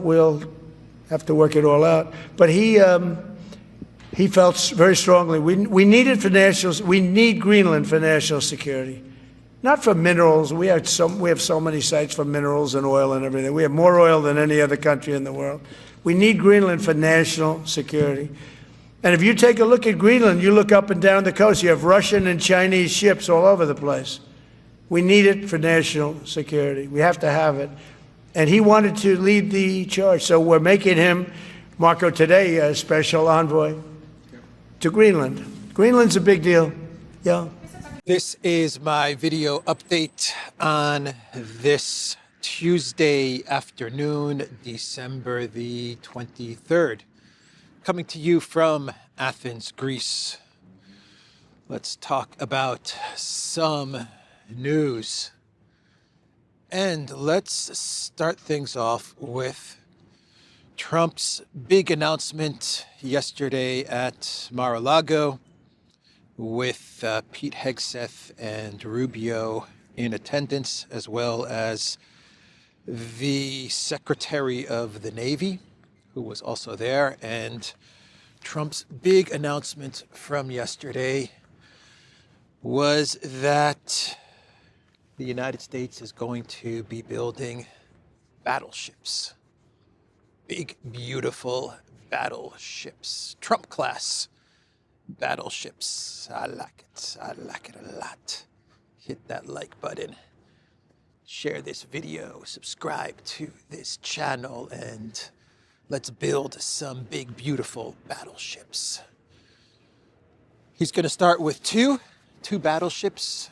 we'll have to work it all out. But he felt very strongly we need it for we need Greenland for national security, not for minerals. We have so many sites for minerals and oil and everything. We have more oil than any other country in the world. We need Greenland for national security. And if you take a look at Greenland, you look up and down the coast, you have Russian and Chinese ships all over the place. We need it for national security. We have to have it. And he wanted to lead the charge. So we're making him, Marco, today, a special envoy to Greenland. Greenland's a big deal. Yeah. This is my video update on this Tuesday afternoon, December the 23rd. Coming to you from Athens, Greece. Let's talk about some news. And let's start things off with Trump's big announcement yesterday at Mar-a-Lago with Pete Hegseth and Rubio in attendance, as well as the Secretary of the Navy, who was also there. And Trump's big announcement from yesterday was that the United States is going to be building battleships. Big, beautiful battleships. Trump-class battleships. I like it. I like it a lot. Hit that like button. Share this video. Subscribe to this channel. And let's build some big, beautiful battleships. He's going to start with two battleships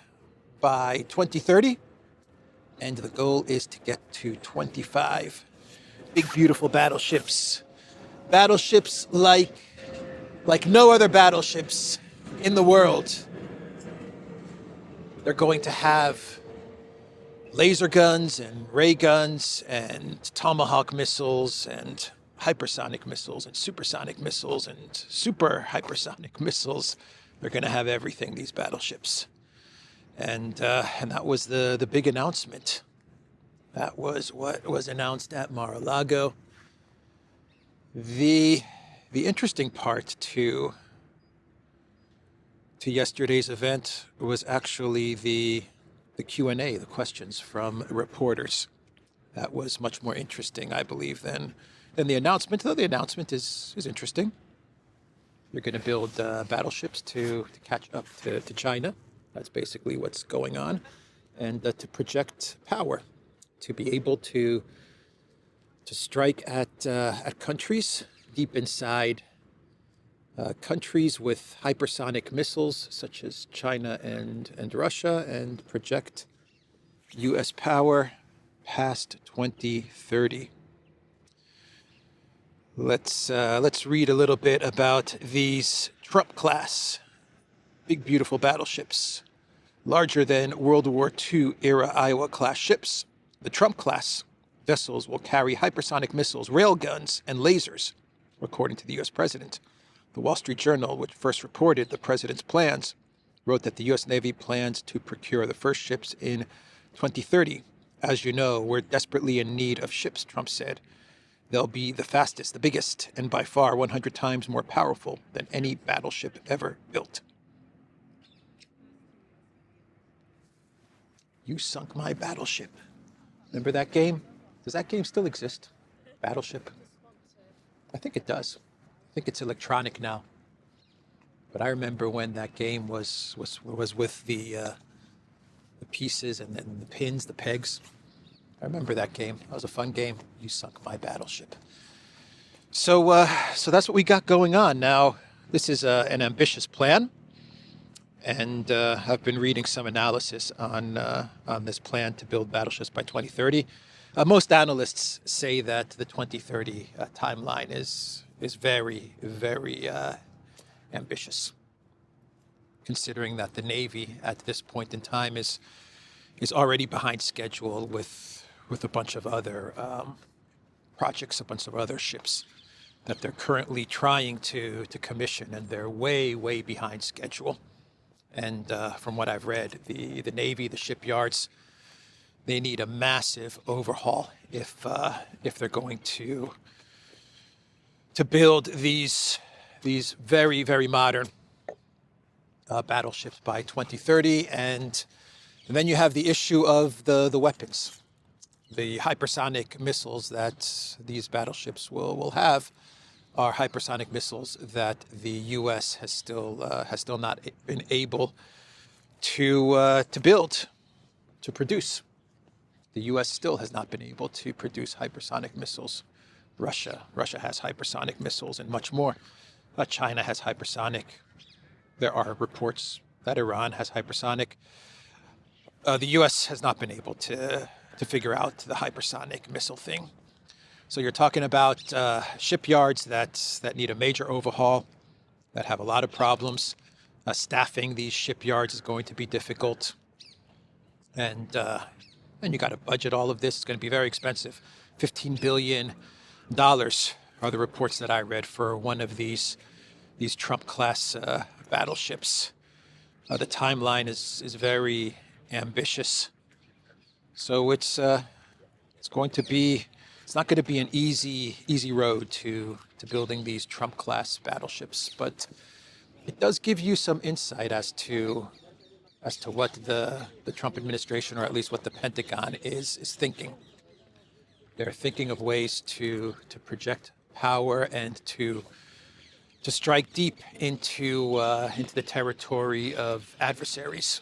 by 2030. And the goal is to get to 25 big, beautiful battleships. Battleships like no other battleships in the world. They're going to have laser guns and ray guns and tomahawk missiles and hypersonic missiles and supersonic missiles and super hypersonic missiles. They're going to have everything, these battleships. And that was the big announcement. That was what was announced at Mar-a-Lago. The interesting part to yesterday's event was actually the Q&A, the questions from reporters. That was much more interesting, I believe, than the announcement, though the announcement is interesting. You're going to build battleships to catch up to China. That's basically what's going on. And to project power, to be able to strike at countries deep inside countries with hypersonic missiles, such as China and Russia, and project U.S. power past 2030. Let's read a little bit about these Trump-class, big, beautiful battleships. Larger than World War II era Iowa-class ships, the Trump-class vessels will carry hypersonic missiles, railguns, and lasers, according to the U.S. president. The Wall Street Journal, which first reported the president's plans, wrote that the U.S. Navy plans to procure the first ships in 2030. As you know, we're desperately in need of ships, Trump said. They'll be the fastest, the biggest, and by far 100 times more powerful than any battleship ever built. You sunk my battleship. Remember that game? Does that game still exist? Battleship? I think it does. I think it's electronic now. But I remember when that game was with the pieces and then the pins, the pegs. I remember that game. That was a fun game. You sunk my battleship. So that's what we got going on. Now, this is an ambitious plan. And I've been reading some analysis on this plan to build battleships by 2030. Most analysts say that the 2030 timeline is very, very ambitious, considering that the Navy at this point in time is already behind schedule with a bunch of other projects, a bunch of other ships that they're currently trying to commission, and they're way, way behind schedule. And from what I've read, the Navy, the shipyards, they need a massive overhaul if they're going to build these very, very modern battleships by 2030. And then you have the issue of the weapons, the hypersonic missiles that these battleships will have are hypersonic missiles that the U.S. has still not been able to build, to produce. The U.S. still has not been able to produce hypersonic missiles. Russia has hypersonic missiles and much more. China has hypersonic. There are reports that Iran has hypersonic. The U.S. has not been able to figure out the hypersonic missile thing. So you're talking about shipyards that need a major overhaul, that have a lot of problems. Staffing these shipyards is going to be difficult. And you got to budget all of this. It's going to be very expensive. $15 billion are the reports that I read for one of these Trump-class battleships. The timeline is very ambitious. So it's not going to be an easy road to building these Trump-class battleships, but it does give you some insight as to what the Trump administration, or at least what the Pentagon is thinking. They're thinking of ways to project power and to strike deep into the territory of adversaries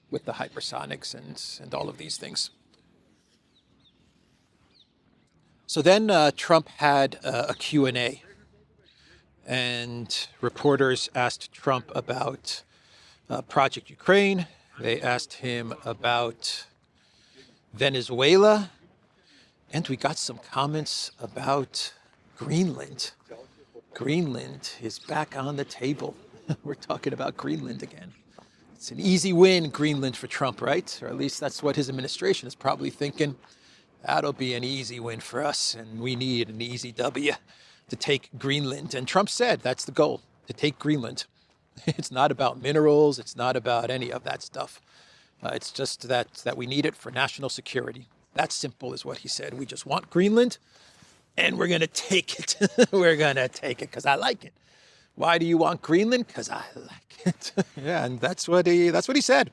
with the hypersonics and all of these things. So then Trump had a Q&A, and reporters asked Trump about Project Ukraine. They asked him about Venezuela, and we got some comments about Greenland. Greenland is back on the table. We're talking about Greenland again. It's an easy win, Greenland, for Trump, right? Or at least that's what his administration is probably thinking. That'll be an easy win for us, and we need an easy W to take Greenland. And Trump said that's the goal, to take Greenland. It's not about minerals. It's not about any of that stuff. It's just that we need it for national security. That simple is what he said. We just want Greenland, and we're going to take it. We're going to take it because I like it. Why do you want Greenland? Because I like it. Yeah, and that's what he said.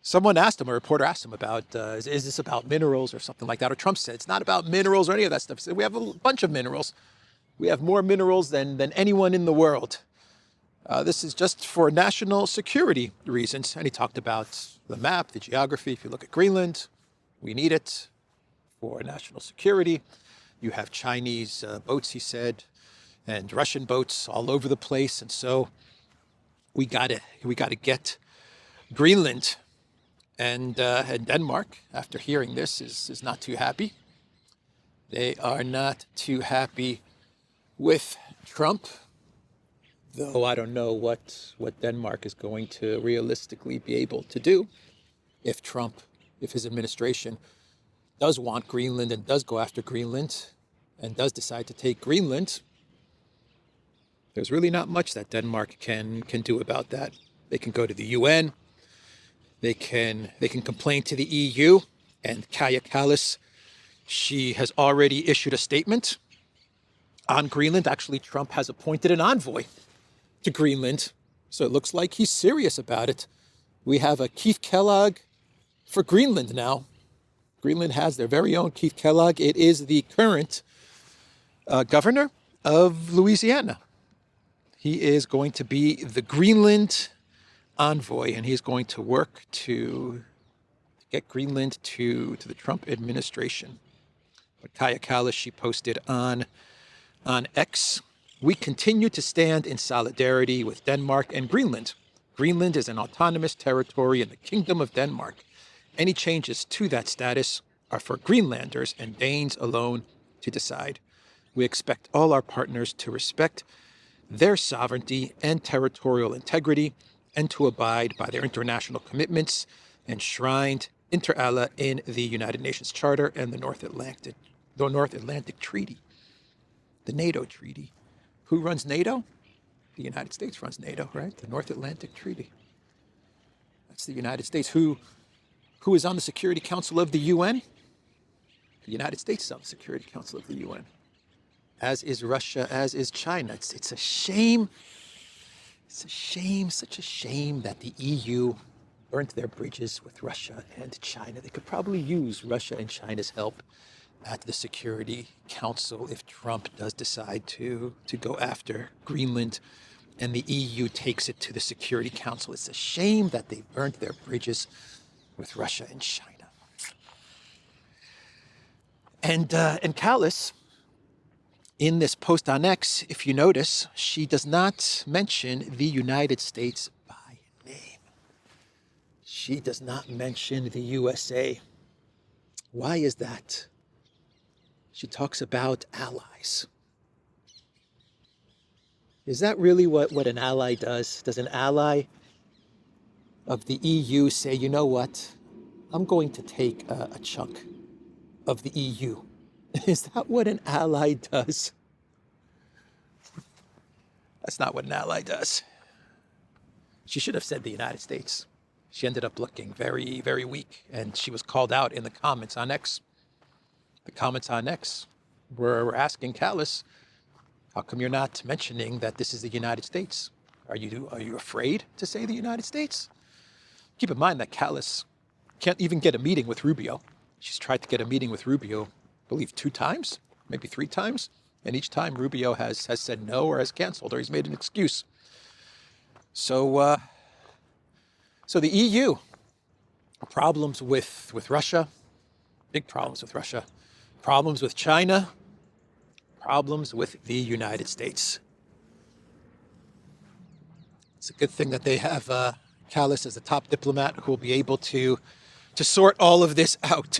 Someone asked him, a reporter asked him about, is this about minerals or something like that? Or Trump said, it's not about minerals or any of that stuff. He said, we have a bunch of minerals. We have more minerals than anyone in the world. This is just for national security reasons. And he talked about the map, the geography. If you look at Greenland, we need it for national security. You have Chinese boats, he said, and Russian boats all over the place. And so we gotta get Greenland. And Denmark, after hearing this, is not too happy. They are not too happy with Trump, though I don't know what Denmark is going to realistically be able to do if his administration does want Greenland and does go after Greenland and does decide to take Greenland. There's really not much that Denmark can do about that. They can go to the UN. They can complain to the EU, and Kaja Kallas, she has already issued a statement on Greenland. Actually, Trump has appointed an envoy to Greenland, so it looks like he's serious about it. We have a Keith Kellogg for Greenland now. Greenland has their very own Keith Kellogg. It is the current governor of Louisiana. He is going to be the Greenland envoy, and he's going to work to get Greenland to the Trump administration. But Kaja Kallas, she posted on X, we continue to stand in solidarity with Denmark and Greenland. Greenland is an autonomous territory in the Kingdom of Denmark. Any changes to that status are for Greenlanders and Danes alone to decide. We expect all our partners to respect their sovereignty and territorial integrity and to abide by their international commitments enshrined inter alia in the United Nations Charter and the North Atlantic Treaty, the NATO Treaty. Who runs NATO? The United States runs NATO, right? The North Atlantic Treaty. That's the United States. Who is on the Security Council of the UN? The United States is on the Security Council of the UN, as is Russia, as is China. It's a shame. It's a shame, such a shame that the EU burnt their bridges with Russia and China. They could probably use Russia and China's help at the Security Council if Trump does decide to go after Greenland and the EU takes it to the Security Council. It's a shame that they burnt their bridges with Russia and China. And Callis, in this post on X, if you notice, she does not mention the United States by name. She does not mention the USA. Why is that? She talks about allies. Is that really what an ally does? Does an ally of the EU say, you know what, I'm going to take a chunk of the EU? Is that what an ally does? That's not what an ally does. She should have said the United States. She ended up looking very, very weak, and she was called out in the comments on X. The comments on X were asking Callis, how come you're not mentioning that this is the United States? Are you afraid to say the United States? Keep in mind that Callis can't even get a meeting with Rubio. She's tried to get a meeting with Rubio, I believe 2 times, maybe 3 times. And each time Rubio has said no or has canceled or he's made an excuse. So the EU, problems with Russia, big problems with Russia, problems with China, problems with the United States. It's a good thing that they have Callis as the top diplomat who will be able to sort all of this out,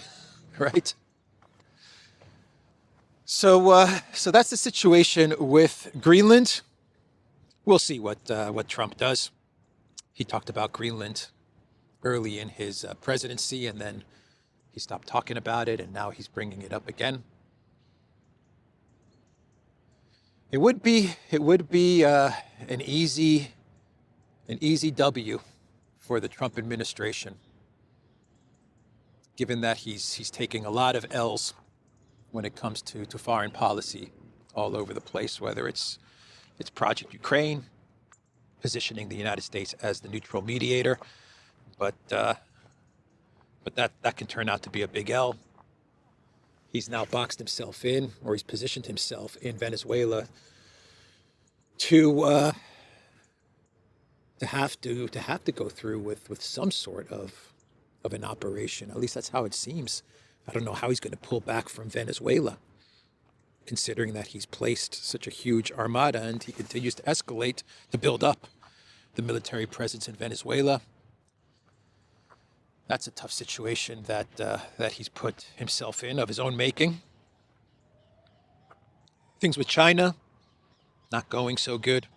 right? So that's the situation with Greenland. We'll see what Trump does. He talked about Greenland early in his presidency, and then he stopped talking about it, and now he's bringing it up again. It would be an easy W for the Trump administration, given that he's taking a lot of L's when it comes to foreign policy all over the place, whether it's Project Ukraine, positioning the United States as the neutral mediator, but that can turn out to be a big L. He's now boxed himself in, or he's positioned himself in Venezuela to have to go through with some sort of an operation. At least that's how it seems. I don't know how he's going to pull back from Venezuela, considering that he's placed such a huge armada and he continues to escalate to build up the military presence in Venezuela. That's a tough situation that he's put himself in of his own making. Things with China, not going so good.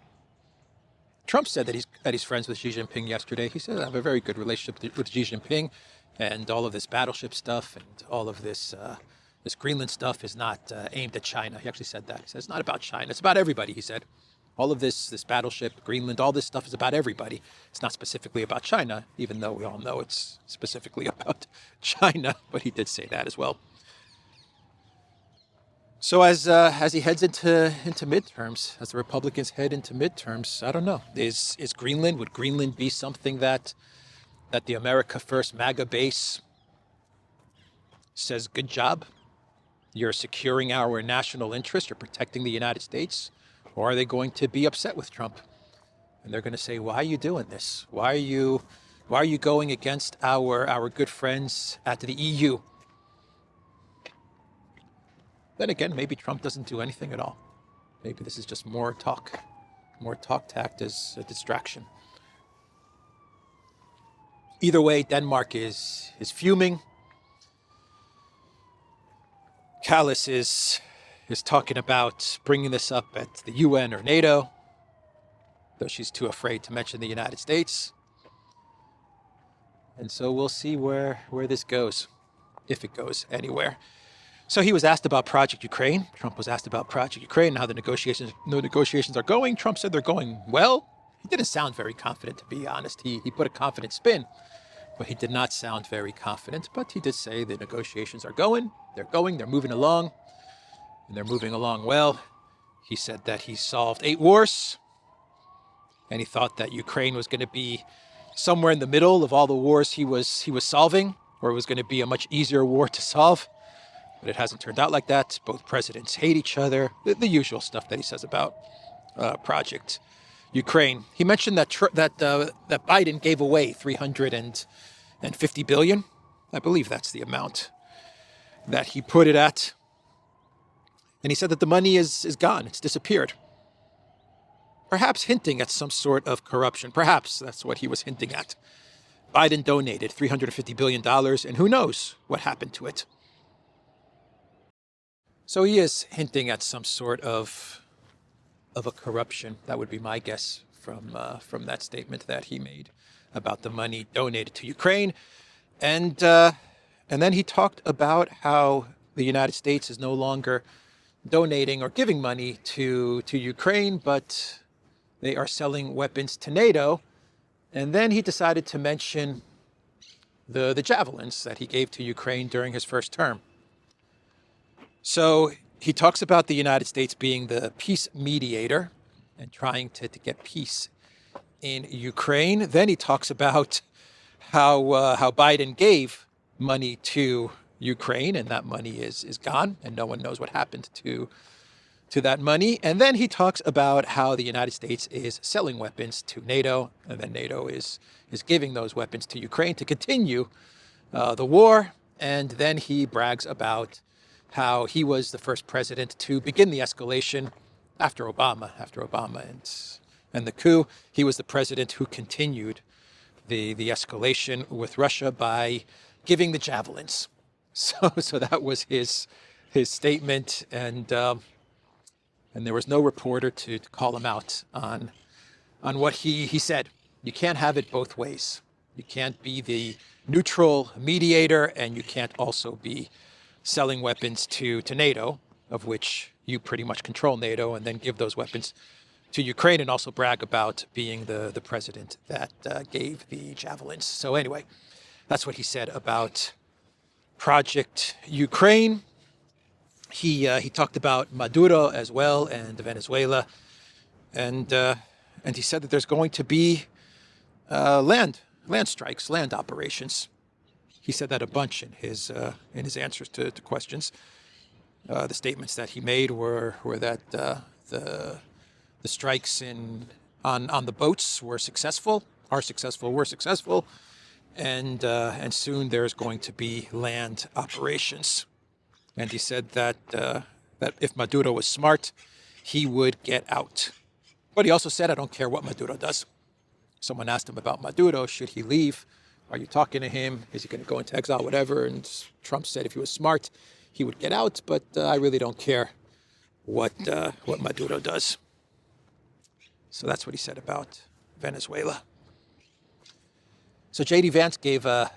Trump said that he's friends with Xi Jinping yesterday. He said, I have a very good relationship with Xi Jinping, and all of this battleship stuff and all of this Greenland stuff is not aimed at China. He actually said that. He said, it's not about China. It's about everybody, he said. All of this battleship, Greenland, all this stuff is about everybody. It's not specifically about China, even though we all know it's specifically about China, but he did say that as well. So as he heads into midterms, as the Republicans head into midterms, I don't know. Would Greenland be something that the America First MAGA base says, good job, you're securing our national interest, you're protecting the United States? Or are they going to be upset with Trump? And they're going to say, why are you doing this? Why are you going against our good friends at the EU? Then again, maybe Trump doesn't do anything at all. Maybe this is just more talk tact as a distraction. Either way, Denmark is fuming. Callis is talking about bringing this up at the UN or NATO, though she's too afraid to mention the United States. And so we'll see where this goes, if it goes anywhere. So he was asked about Project Ukraine. Trump was asked about Project Ukraine, how the negotiations are going. Trump said they're going well. He didn't sound very confident, to be honest. He put a confident spin but he did not sound very confident. But he did say the negotiations are going, they're moving along, and they're moving along well. He said that he solved 8 wars, and he thought that Ukraine was going to be somewhere in the middle of all the wars he was solving, or it was going to be a much easier war to solve. But it hasn't turned out like that. Both presidents hate each other, the usual stuff that he says about Project Ukraine. He mentioned that that Biden gave away $350 billion. I believe that's the amount that he put it at. And he said that the money is gone. It's disappeared. Perhaps hinting at some sort of corruption. Perhaps that's what he was hinting at. Biden donated $350 billion, and who knows what happened to it. So he is hinting at some sort of a corruption. That would be my guess from that statement that he made about the money donated to Ukraine. And then he talked about how the United States is no longer donating or giving money to Ukraine, but they are selling weapons to NATO. And then he decided to mention the javelins that he gave to Ukraine during his first term. So he talks about the United States being the peace mediator and trying to get peace in Ukraine. Then he talks about how Biden gave money to Ukraine, and that money is gone, and no one knows what happened to that money. And then he talks about how the United States is selling weapons to NATO, and then NATO is giving those weapons to Ukraine to continue the war. And then he brags about how he was the first president to begin the escalation after Obama and the coup. He was the president who continued the escalation with Russia by giving the javelins. So that was his statement, and there was no reporter to call him out on what he said. You can't have it both ways. You can't be the neutral mediator, and you can't also be selling weapons to NATO, of which you pretty much control NATO, and then give those weapons to Ukraine and also brag about being the president that gave the javelins. So anyway, that's what he said about Project Ukraine. He talked about Maduro as well and Venezuela, and he said that there's going to be land strikes, land operations. He said that a bunch in his answers to questions. The statements that he made were that the strikes on the boats were successful, and soon there's going to be land operations. And he said that if Maduro was smart, he would get out. But he also said, I don't care what Maduro does. Someone asked him about Maduro, should he leave? Are you talking to him? Is he going to go into exile, whatever? And Trump said if he was smart, he would get out, but I really don't care what Maduro does. So that's what he said about Venezuela. So J.D. Vance gave a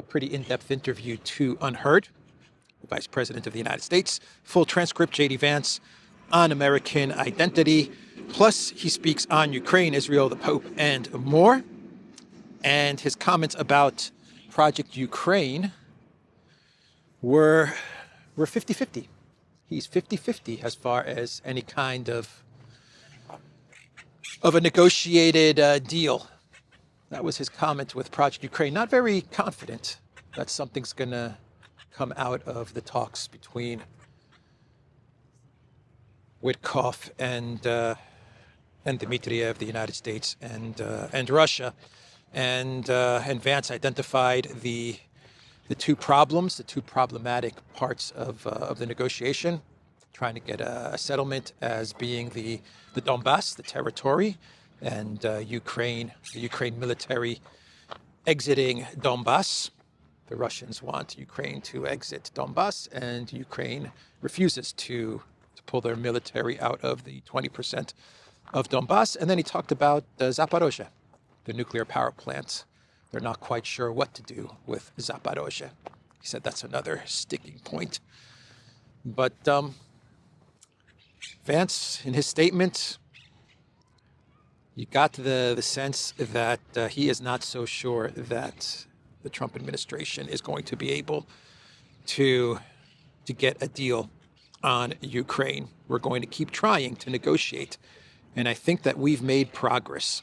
pretty in-depth interview to Unheard, the Vice President of the United States. Full transcript, J.D. Vance on American identity. Plus, he speaks on Ukraine, Israel, the Pope, and more. And his comments about Project Ukraine were 50-50. He's 50-50 as far as any kind of a negotiated deal. That was his comment with Project Ukraine. Not very confident that something's going to come out of the talks between Witkoff and Dmitriev, the United States, and Russia. And Vance identified the two problems, the two problematic parts of the negotiation, trying to get a settlement as being the Donbass, the territory, and the Ukraine military exiting Donbass. The Russians want Ukraine to exit Donbass, and Ukraine refuses to pull their military out of the 20% of Donbass. And then he talked about Zaporozhye, the nuclear power plant. They're not quite sure what to do with Zaporozhye. He said that's another sticking point. But Vance, in his statement, You got the sense that he is not so sure that the Trump administration is going to be able to get a deal on Ukraine. We're going to keep trying to negotiate. And I think that we've made progress.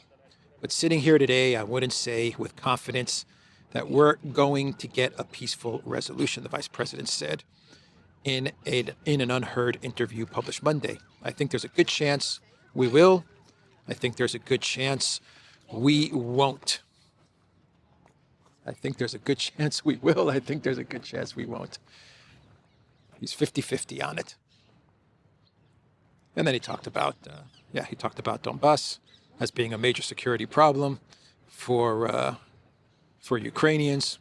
But sitting here today, I wouldn't say with confidence that we're going to get a peaceful resolution, the vice president said in an unheard interview published Monday. I think there's a good chance we will. I think there's a good chance we won't. I think there's a good chance we will. I think there's a good chance we won't. He's 50-50 on it. And then he talked about, Donbass as being a major security problem for Ukrainians,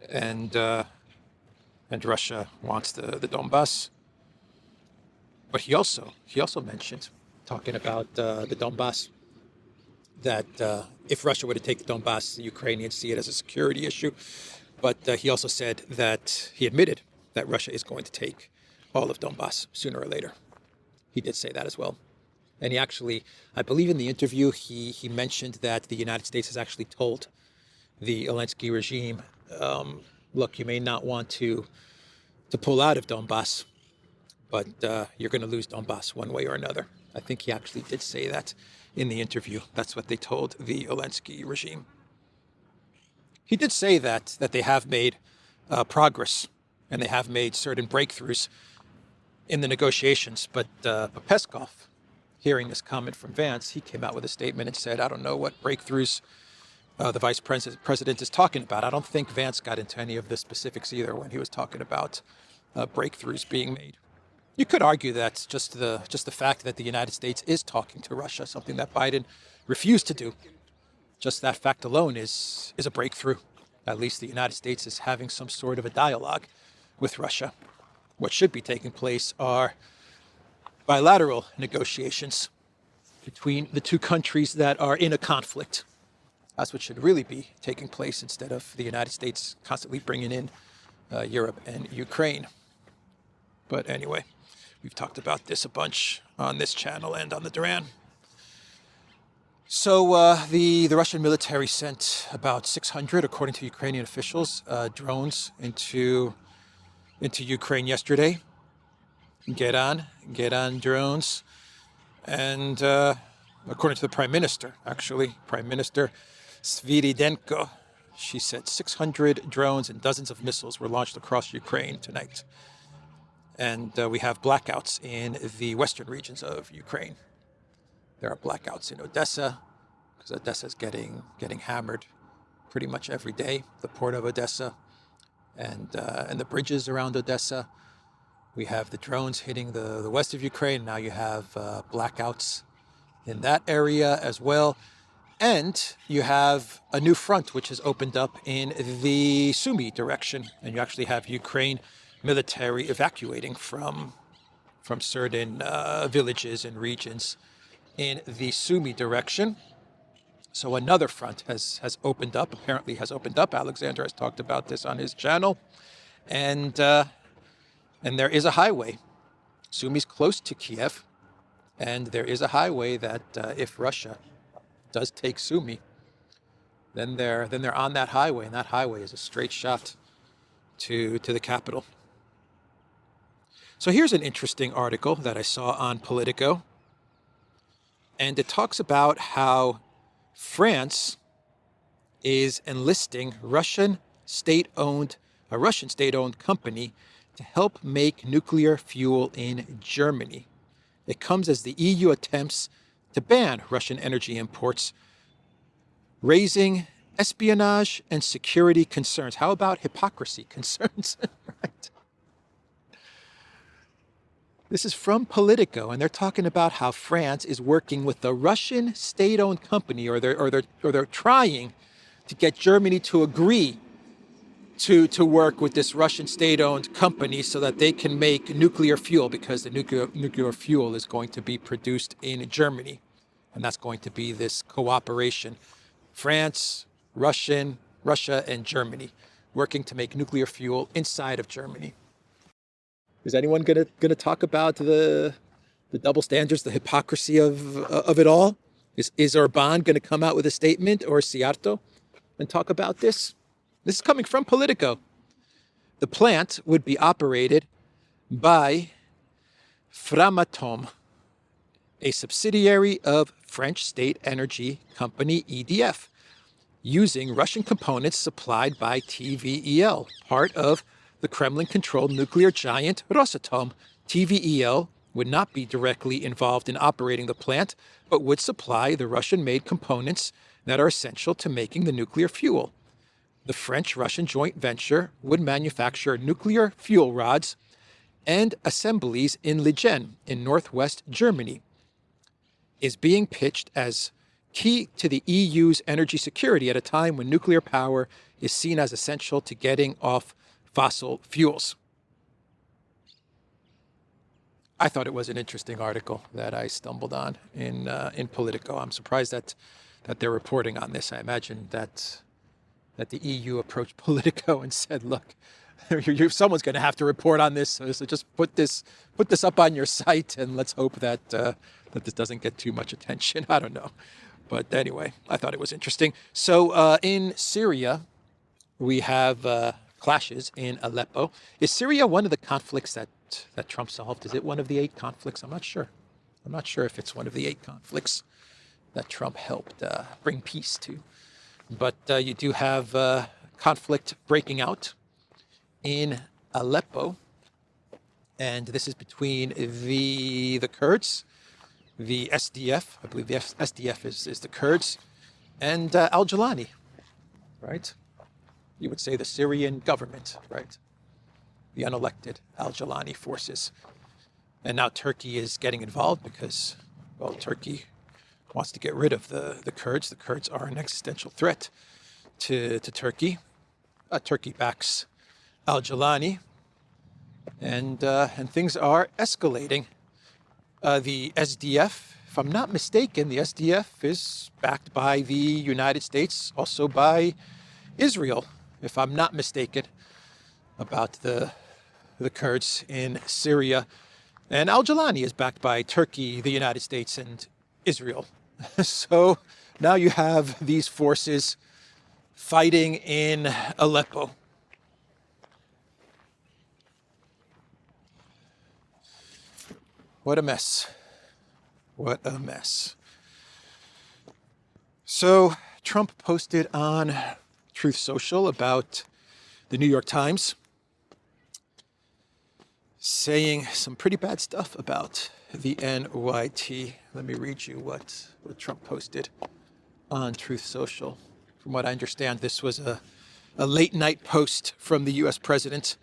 and Russia wants the Donbass. But he also mentioned, talking about the Donbass, that if Russia were to take the Donbass, the Ukrainians see it as a security issue. But he also said that he admitted that Russia is going to take all of Donbass sooner or later. He did say that as well. And he actually, I believe in the interview, he mentioned that the United States has actually told the Zelensky regime, look, you may not want to pull out of Donbass, but you're going to lose Donbass one way or another. I think he actually did say that in the interview. That's what they told the Zelensky regime. He did say that they have made progress and they have made certain breakthroughs in the negotiations. But Peskov, hearing this comment from Vance, he came out with a statement and said, I don't know what breakthroughs the vice president is talking about. I don't think Vance got into any of the specifics either when he was talking about breakthroughs being made. You could argue that just the fact that the United States is talking to Russia, something that Biden refused to do, just that fact alone is a breakthrough. At least the United States is having some sort of a dialogue with Russia. What should be taking place are bilateral negotiations between the two countries that are in a conflict. That's what should really be taking place, instead of the United States constantly bringing in Europe and Ukraine. But anyway, we've talked about this a bunch on this channel and on the Duran. So the Russian military sent about 600, according to Ukrainian officials, drones into Ukraine yesterday. Get on drones. And according to the Prime Minister, Prime Minister Sviridenko, she said 600 drones and dozens of missiles were launched across Ukraine tonight. And we have blackouts in the western regions of Ukraine. There are blackouts in Odessa, because Odessa is getting hammered pretty much every day. The port of Odessa and the bridges around Odessa. We have the drones hitting the west of Ukraine. Now you have blackouts in that area as well. And you have a new front which has opened up in the Sumy direction. And you actually have Ukraine military evacuating from certain villages and regions in the Sumy direction. So another front has opened up, apparently has opened up. Alexander has talked about this on his channel. And there is a highway. Sumy's close to Kiev. And there is a highway that if Russia does take Sumy, then they're on that highway. And that highway is a straight shot to the capital. So here's an interesting article that I saw on Politico. And it talks about how France is enlisting a Russian state-owned company to help make nuclear fuel in Germany. It comes as the EU attempts to ban Russian energy imports, raising espionage and security concerns. How about hypocrisy concerns? Right. This is from Politico, and they're talking about how France is working with the Russian state-owned company, or they're trying to get Germany to agree to work with this Russian state-owned company so that they can make nuclear fuel, because the nuclear fuel is going to be produced in Germany, and that's going to be this cooperation: France, Russia, and Germany working to make nuclear fuel inside of Germany. Is anyone gonna talk about the double standards, the hypocrisy of it all? Is Orban going to come out with a statement, or Siarto, and talk about this? This is coming from Politico. The plant would be operated by Framatome, a subsidiary of French state energy company EDF, using Russian components supplied by TVEL, part of the Kremlin-controlled nuclear giant Rosatom. TVEL would not be directly involved in operating the plant, but would supply the Russian-made components that are essential to making the nuclear fuel. The French-Russian joint venture would manufacture nuclear fuel rods and assemblies in Ligen in northwest Germany. Is being pitched as key to the EU's energy security at a time when nuclear power is seen as essential to getting off fossil fuels. I thought it was an interesting article that I stumbled on in Politico. I'm surprised that they're reporting on this. I imagine that the EU approached Politico and said, "Look, someone's going to have to report on this. So just put this up on your site, and let's hope that this doesn't get too much attention." I don't know, but anyway, I thought it was interesting. So in Syria, we have clashes in Aleppo. Is Syria one of the conflicts that Trump solved? Is it one of the 8 conflicts? I'm not sure. I'm not sure if it's one of the 8 conflicts that Trump helped bring peace to. But you do have conflict breaking out in Aleppo, and this is between the Kurds, the SDF, I believe the SDF is the Kurds, and al-Jilani, right? You would say the Syrian government, right? The unelected al-Jilani forces. And now Turkey is getting involved because, well, Turkey wants to get rid of the Kurds. The Kurds are an existential threat to Turkey. Turkey backs al-Jilani, and things are escalating. The SDF, if I'm not mistaken, the SDF is backed by the United States, also by Israel, if I'm not mistaken, about the Kurds in Syria. And al-Jilani is backed by Turkey, the United States, and Israel. So now you have these forces fighting in Aleppo. What a mess. What a mess. So Trump posted on Truth Social about the New York Times, saying some pretty bad stuff about the NYT. Let me read you what Trump posted on Truth Social. From what I understand, this was a late night post from the U.S. president.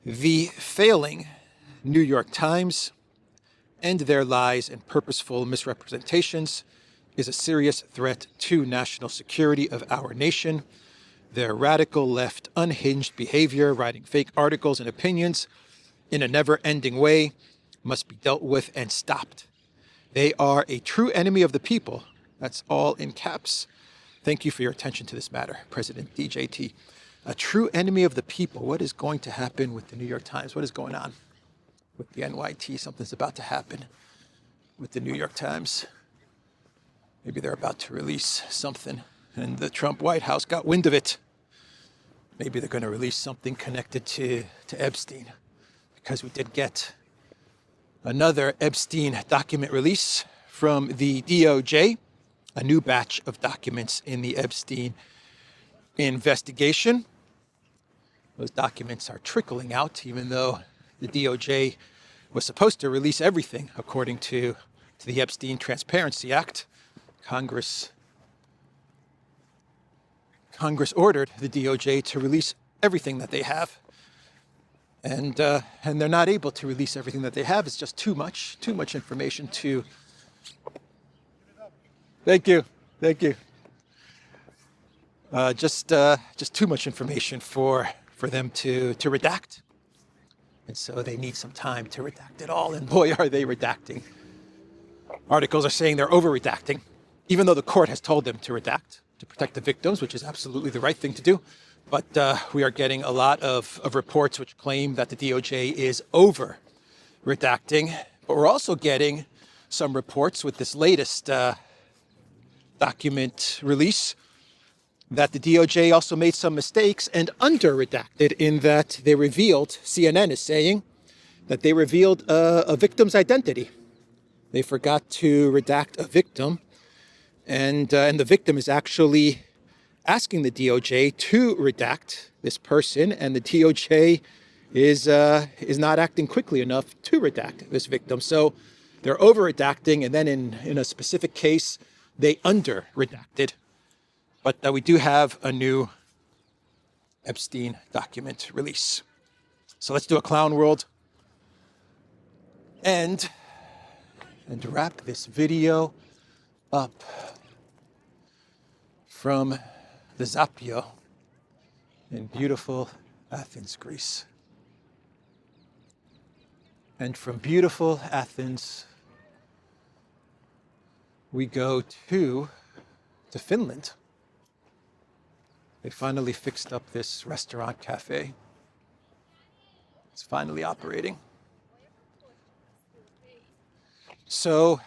The failing New York Times and their lies and purposeful misrepresentations is a serious threat to national security of our nation. Their radical left unhinged behavior, writing fake articles and opinions in a never-ending way, must be dealt with and stopped. They are a true enemy of the people. That's all in caps. Thank you for your attention to this matter, President DJT. A true enemy of the people. What is going to happen with the New York Times? What is going on with the NYT? Something's about to happen with the New York Times. Maybe they're about to release something, and the Trump White House got wind of it. Maybe they're going to release something connected to Epstein, because we did get another Epstein document release from the DOJ, a new batch of documents in the Epstein investigation. Those documents are trickling out, even though the DOJ was supposed to release everything according to the Epstein Transparency Act. Congress ordered the DOJ to release everything that they have. And they're not able to release everything that they have. It's just too much information to... Thank you. Just too much information for them to redact. And so they need some time to redact it all. And boy, are they redacting. Articles are saying they're over-redacting, even though the court has told them to redact to protect the victims, which is absolutely the right thing to do. But we are getting a lot of reports which claim that the DOJ is over-redacting. But we're also getting some reports with this latest document release that the DOJ also made some mistakes and under-redacted in that they revealed, CNN is saying, that they revealed a victim's identity. They forgot to redact a victim, and the victim is actually asking the DOJ to redact this person, and the DOJ is not acting quickly enough to redact this victim. So they're over-redacting, and then in a specific case, they under-redacted. But we do have a new Epstein document release. So let's do a clown world. And to wrap this video up from the Zapio in beautiful Athens, Greece. And from beautiful Athens, we go to Finland. They finally fixed up this restaurant cafe. It's finally operating. So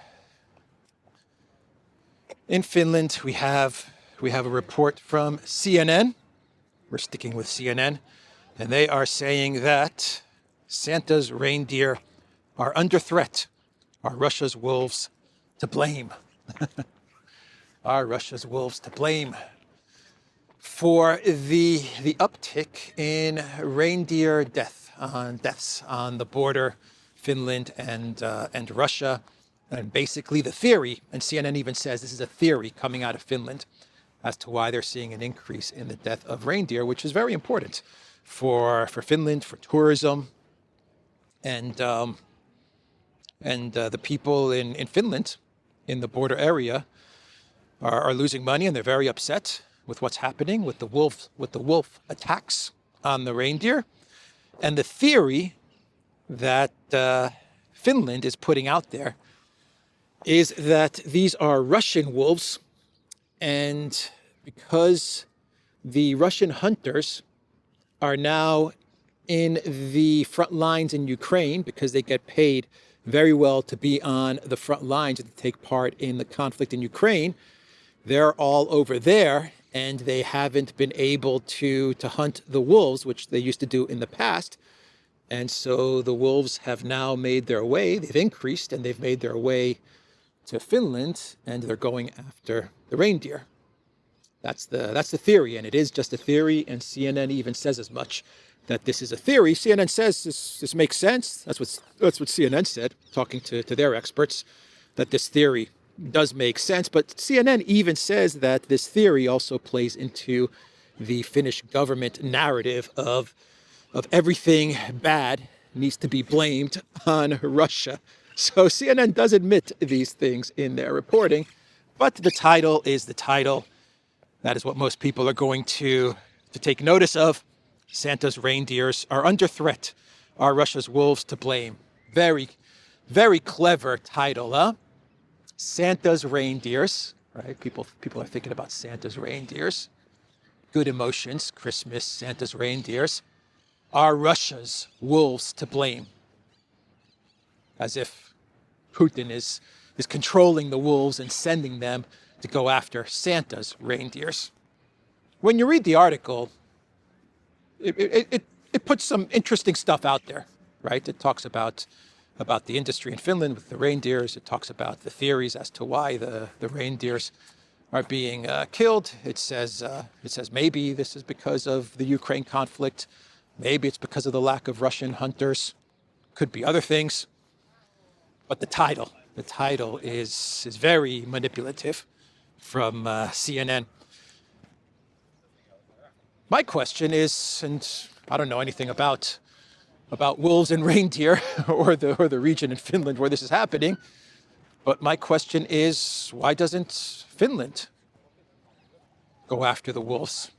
in Finland, we have a report from CNN. We're sticking with CNN. And they are saying that Santa's reindeer are under threat. Are Russia's wolves to blame? Are Russia's wolves to blame for the uptick in reindeer deaths on the border, Finland and Russia? And basically the theory, and CNN even says this is a theory coming out of Finland as to why they're seeing an increase in the death of reindeer, which is very important for Finland, for tourism, and the people in Finland, in the border area, are losing money, and they're very upset with what's happening with the wolf attacks on the reindeer. And the theory that Finland is putting out there is that these are Russian wolves, and because the Russian hunters are now in the front lines in Ukraine because they get paid very well to be on the front lines and to take part in the conflict in Ukraine, they're all over there, and they haven't been able to hunt the wolves, which they used to do in the past. And so the wolves have now made their way. They've increased, and they've made their way to Finland, and they're going after the reindeer. That's the theory, and it is just a theory, and CNN even says as much, that this is a theory. CNN says this makes sense. That's what CNN said, talking to their experts, that this theory does make sense. But CNN even says that this theory also plays into the Finnish government narrative of everything bad needs to be blamed on Russia. So CNN does admit these things in their reporting, but the title is the title. That is what most people are going to take notice of. Santa's reindeers are under threat. Are Russia's wolves to blame? Very, very clever title, huh? Santa's reindeers, right? People are thinking about Santa's reindeers. Good emotions, Christmas, Santa's reindeers. Are Russia's wolves to blame? As if Putin is controlling the wolves and sending them to go after Santa's reindeers. When you read the article, it puts some interesting stuff out there, right? It talks about the industry in Finland with the reindeers. It talks about the theories as to why the reindeers are being killed. It says maybe this is because of the Ukraine conflict. Maybe it's because of the lack of Russian hunters. Could be other things. But the title is very manipulative from CNN. My question is, and I don't know anything about wolves and reindeer or the region in Finland where this is happening, but my question is, why doesn't Finland go after the wolves?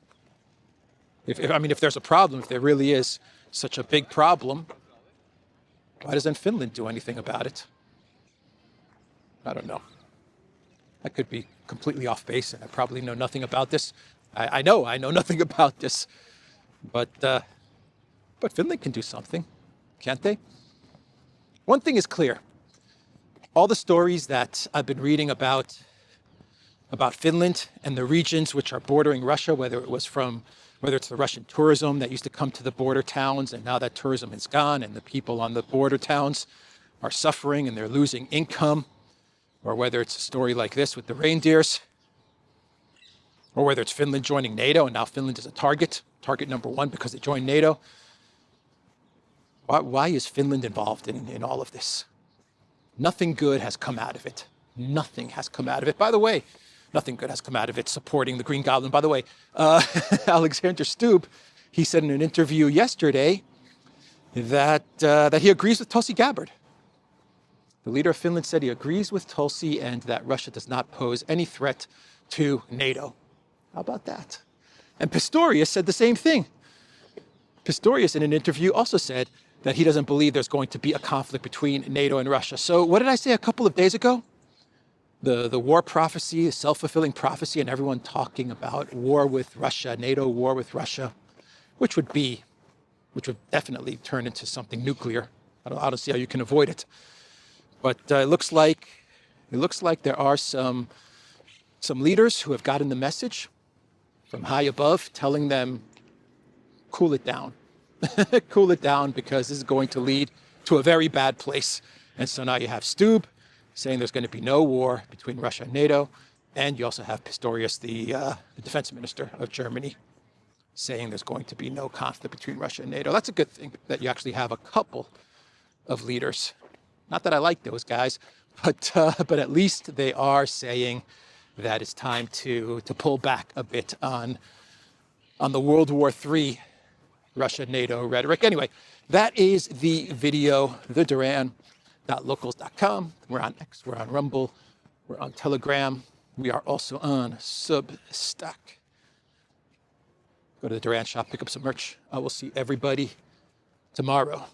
If there's a problem, if there really is such a big problem, why doesn't Finland do anything about it? I don't know. I could be completely off base, and I probably know nothing about this. I know nothing about this, but Finland can do something, can't they? One thing is clear. All the stories that I've been reading about about Finland and the regions which are bordering Russia, whether it's the Russian tourism that used to come to the border towns, and now that tourism is gone and the people on the border towns are suffering and they're losing income, or whether it's a story like this with the reindeers, or whether it's Finland joining NATO and now Finland is a target number one because they joined NATO. Why is Finland involved in all of this? Nothing good has come out of it. Nothing has come out of it. By the way, nothing good has come out of it supporting the Green Goblin. By the way, Alexander Stubb, he said in an interview yesterday that he agrees with Tulsi Gabbard. The leader of Finland said he agrees with Tulsi and that Russia does not pose any threat to NATO. How about that? And Pistorius said the same thing. Pistorius in an interview also said that he doesn't believe there's going to be a conflict between NATO and Russia. So what did I say a couple of days ago? The war prophecy, the self-fulfilling prophecy, and everyone talking about war with Russia, NATO war with Russia, which would definitely turn into something nuclear. I don't see how you can avoid it. But it looks like there are some leaders who have gotten the message from high above telling them, cool it down. Cool it down because this is going to lead to a very bad place. And so now you have Stubb saying there's going to be no war between Russia and NATO. And you also have Pistorius, the defense minister of Germany, saying there's going to be no conflict between Russia and NATO. That's a good thing that you actually have a couple of leaders. Not that I like those guys, but at least they are saying that it's time to pull back a bit on the World War III Russia-NATO rhetoric. Anyway, that is the video, theduran.locals.com. We're on X, we're on Rumble, we're on Telegram. We are also on Substack. Go to the Duran shop, pick up some merch. I will see everybody tomorrow.